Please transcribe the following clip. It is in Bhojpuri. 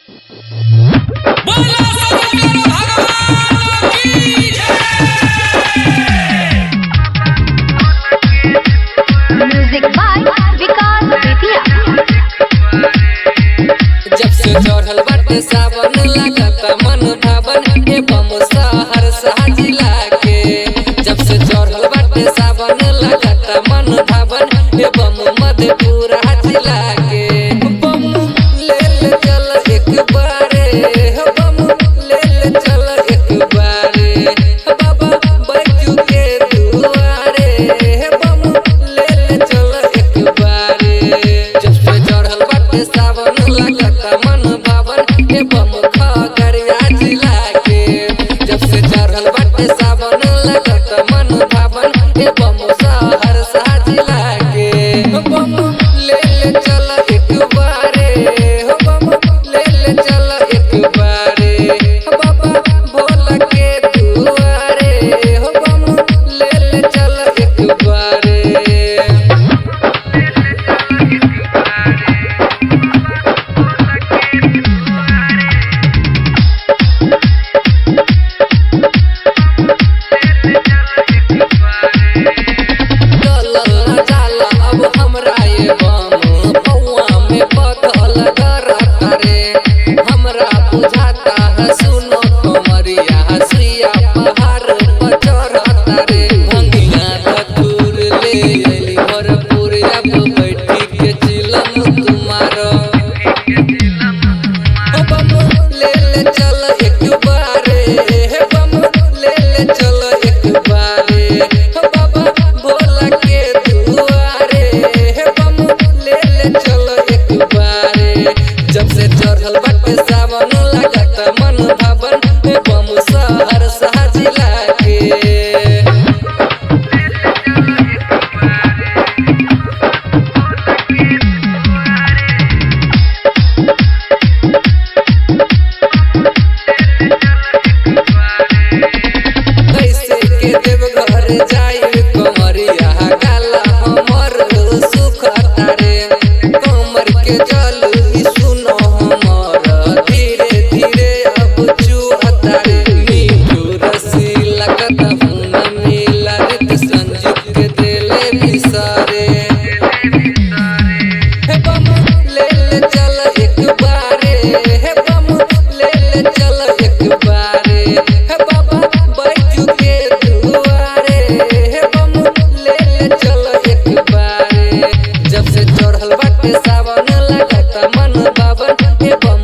म्यूजिक बाय विकास बेतिया। जब से चढ़ल बाटे सावन लागता मन भावन हे बम सहर जिला के। जब से चढ़ल बाटे सावन लागता मन भावन हे बम मधेपुरा जिला के। बम ले ले चल एक बारे, बम ले ले चल एक बारे, बाबा बैजू के दुआरे, बम ले ले चल एक बारे। जब से चढ़ल बाटे सावन लागता मन भावन हे बम खगड़िया जिला के। जब से चढ़ल बाटे सावन लागता मन भावन हे बम सहरसा जिला के। बम ले ले चल एक बारे, बम ले ले चल एक बारे, बाबा भोला के दुआरे, बम ले ले चल एक बारे। जाला अब हमरा ये बम पौआ में बदल करता रे। हमरा बुझाता है सुनो कमरिया सुइया पहाड़ पर चढ़ता रे। भंगिया धतूर ले अइली भरपूर अब बैठी के चिलम तुम्हारो। बम ले ले चल एक बारे, बम ले ले चल एक बारे, बाबा भोला के दुआरे, बम ले ले चल एक बारे। जब से चढ़ल बाटे सावन लागता मन भावन हे बम सहरसा जिला के। कैसे के देवघर जाई कमरिया काला हमर सुखता रे। कमर के जल सुनो हमर धीरे धीरे अब चुहता रे। मीठू रसीला कथा हुन मिला रित संजीव के देले बिसारे। हे बम ले ले चल एक बारे, हे बम ले ले चल एक बारे, हे बाबा बैजू के दुआरे, हे बम ले ले चल एक बारे। जब से चढ़ल बाटे सावन लागता मन भावन हे बम